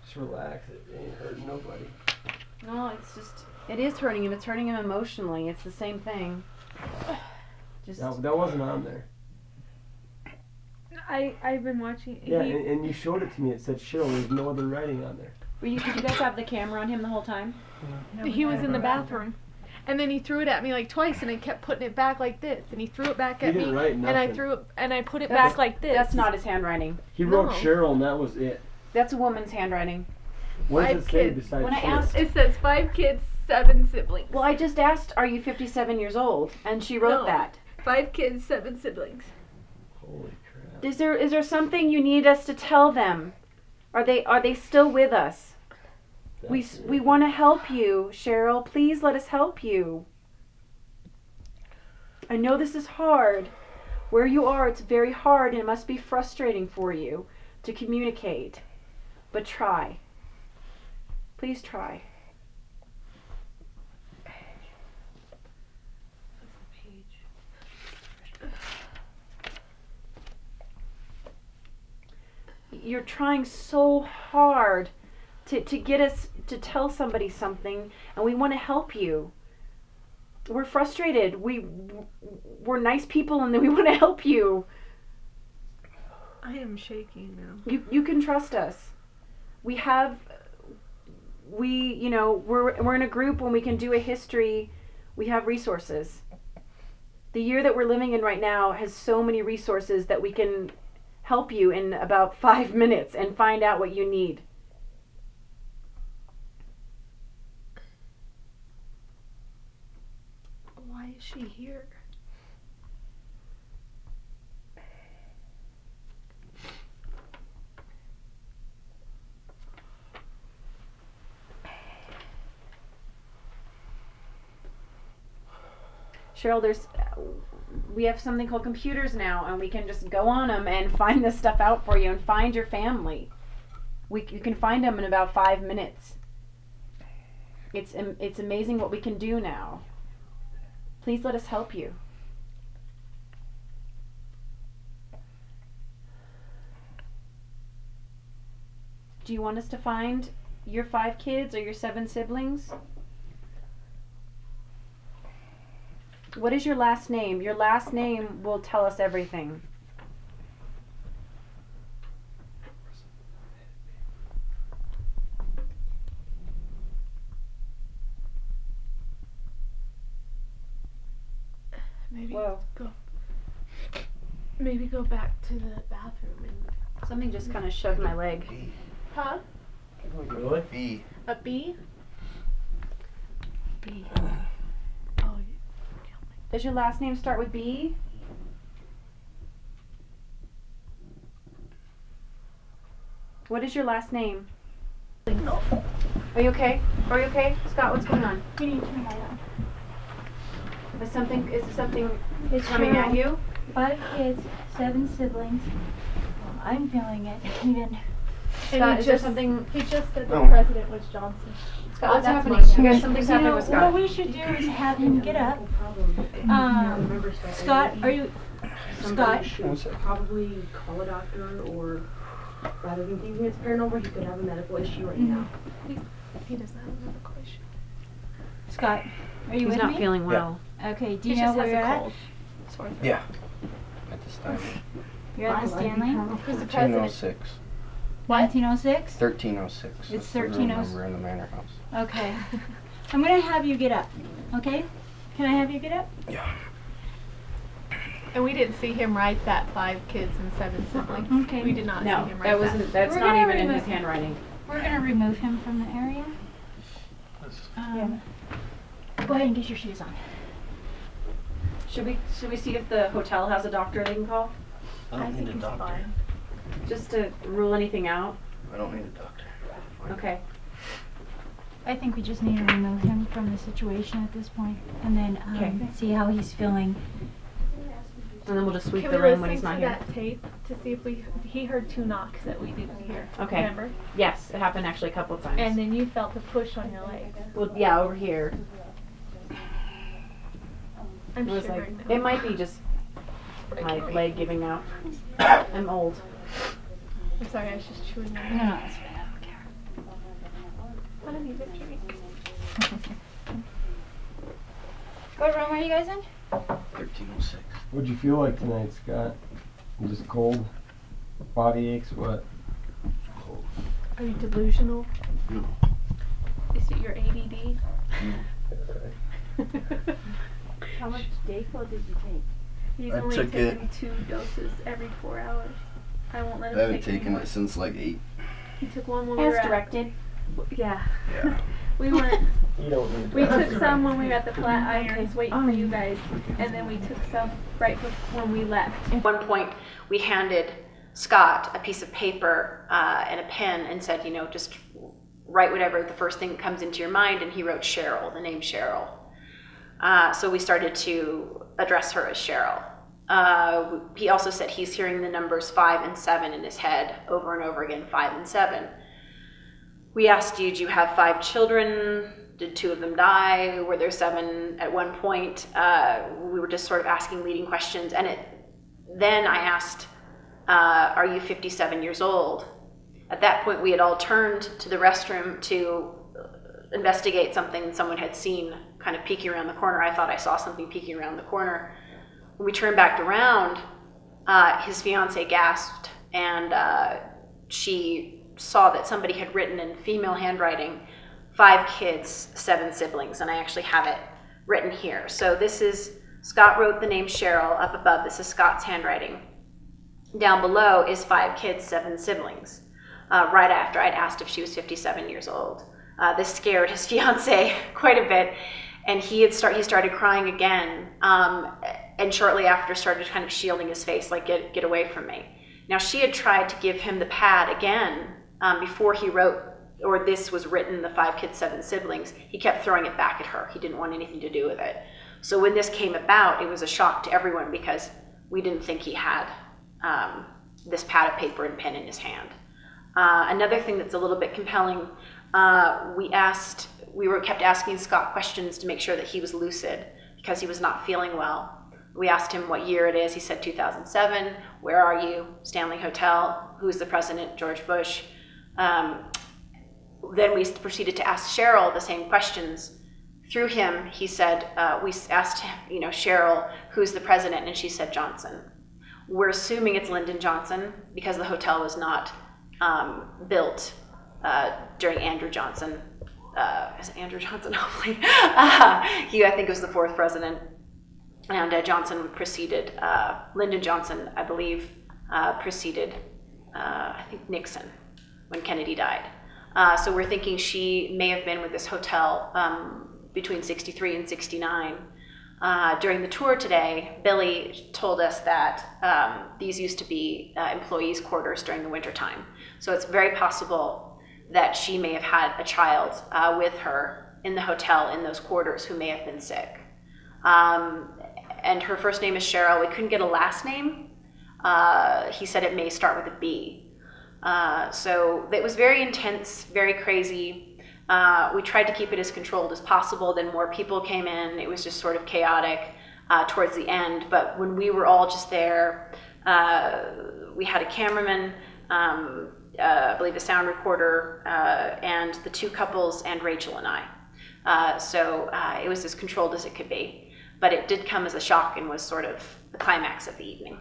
Just relax. It ain't hurting nobody. No, it is hurting him. It's hurting him emotionally. It's the same thing. That wasn't on there. I've been watching. Yeah, and you showed it to me. It said Cheryl. There's no other writing on there. Did you guys have the camera on him the whole time? No, he was in the bathroom. And then he threw it at me like twice, and I kept putting it back like this. And he threw it back at me, and I put it back like this. That's not his handwriting. He wrote Cheryl, and that was it. That's a woman's handwriting. What does it say besides when Cheryl? I asked, it says 5 kids, 7 siblings. Well, I just asked, "Are you 57 years old?" And she wrote that. 5 kids, 7 siblings. Holy crap! Is there something you need us to tell them? Are they still with us? We want to help you, Cheryl. Please let us help you. I know this is hard. Where you are, it's very hard, and it must be frustrating for you to communicate. But try. Please try. You're trying so hard to get us to tell somebody something, and we want to help you. We're frustrated. We're nice people, and then we want to help you. I am shaking now. You can trust us. We're in a group when we can do a history. We have resources. The year that we're living in right now has so many resources that we can help you in about 5 minutes and find out what you need. Why is she here? Cheryl, we have something called computers now, and we can just go on them and find this stuff out for you and find your family. You can find them in about 5 minutes. It's amazing what we can do now. Please let us help you. Do you want us to find your 5 kids or your 7 siblings? What is your last name? Your last name will tell us everything. Maybe go back to the bathroom and something just kind of shoved my leg. Huh? Really? B. A B? B. Oh. Does your last name start with B? What is your last name? No. Are you okay? Are you okay? Scott, what's going on? You need to turn that on. Is something It's coming Cheryl. at you? 5 kids, 7 siblings. Well, I'm feeling it. Even Scott, is there something? He just said the president was Johnson. Scott, what's that's happening? my Okay, something's happening with Scott. what we should do is have him get up. Scott, are you? Scott? Probably call a doctor, or rather than thinking it's paranormal, he could have a medical issue right now. He doesn't have a medical issue. Scott, are you He's with not me? feeling well. Okay, do He you know just where has you're a at? cold. Sore throat. Yeah. At this time. You're at the Stanley? Who's the president? 1306. 1906? 1306. It's That's the room 1306. number in the manor house. Okay. I'm going to have you get up, okay? Can I have you get up? Yeah. And we didn't see him write that 5 kids and 7 siblings. Okay. We did not No, see him write that wasn't. That's We're not gonna even in his remove- handwriting. We're going to remove him from the area. Go ahead and get your shoes on. Should we see if the hotel has a doctor they can call? I don't need a he's doctor. fine. Just to rule anything out? I don't need a doctor. Fine. Okay. I think we just need to remove him from the situation at this point, and then Okay. see how he's feeling. And then we'll just sweep Can the we room when listen he's to not here. that tape to see if he heard 2 knocks that we didn't hear. Okay. Remember? Yes, it happened actually a couple of times. And then you felt the push on your leg. well, yeah, over here. I'm It was shivering like now. it might be just my leg giving out. I'm old. I'm sorry, I was just chewing on No, it. no, that's fine. I don't care. I need a drink. What room are you guys in? 1306. What'd you feel like tonight, Scott? You just cold? Body aches? What? Cold. Are you delusional? No. Is it your ADD? How much Dayquil did you take? He's I only took taking 2 doses every 4 hours. I won't let him I haven't take any taken more. it since like 8. He took one when we As were at, directed. yeah. Yeah. We went. You don't need We that. took some when we were at the Flatirons waiting for you guys, and then we took some right when we left. At one point, we handed Scott a piece of paper and a pen and said, you know, just write whatever the first thing that comes into your mind, and he wrote Cheryl, the name Cheryl. So we started to address her as Cheryl. He also said he's hearing the numbers 5 and 7 in his head over and over again, 5 and 7. We asked you, do you have 5 children? Did 2 of them die? Were there 7 at one point? We were just sort of asking leading questions. And then I asked, are you 57 years old? At that point, we had all turned to the restroom to investigate something someone had seen kind of peeking around the corner. I thought I saw something peeking around the corner. When we turned back around, his fiance gasped, and she saw that somebody had written in female handwriting, 5 kids, 7 siblings, and I actually have it written here. So this is, Scott wrote the name Cheryl up above. This is Scott's handwriting. Down below is 5 kids, 7 siblings. Right after I'd asked if she was 57 years old. This scared his fiance quite a bit, and he started crying again, and shortly after started kind of shielding his face, like, get away from me. Now, she had tried to give him the pad again before he wrote, or this was written, the 5 kids, 7 siblings. He kept throwing it back at her. He didn't want anything to do with it. So when this came about, it was a shock to everyone because we didn't think he had this pad of paper and pen in his hand. Another thing that's a little bit compelling, we kept asking Scott questions to make sure that he was lucid because he was not feeling well. We asked him what year it is. He said 2007. Where are you? Stanley Hotel. Who's the president? George Bush. Then we proceeded to ask Cheryl the same questions. Through him, he said, we asked him, you know, Cheryl, who's the president? And she said Johnson. We're assuming it's Lyndon Johnson because the hotel was not built during Andrew Johnson. Is it Andrew Johnson? Hopefully. He, I think, was the 4th president. And Johnson preceded, Lyndon Johnson, I believe, preceded, I think, Nixon when Kennedy died. So we're thinking she may have been with this hotel between 63 and 69. During the tour today, Billy told us that these used to be employees' quarters during the wintertime. So it's very possible that she may have had a child with her in the hotel in those quarters who may have been sick. And her first name is Cheryl. We couldn't get a last name. He said it may start with a B. So it was very intense, very crazy. We tried to keep it as controlled as possible. Then more people came in. It was just sort of chaotic towards the end. But when we were all just there, we had a cameraman, I believe a sound recorder, and the 2 couples and Rachel and I. So it was as controlled as it could be. But it did come as a shock and was sort of the climax of the evening.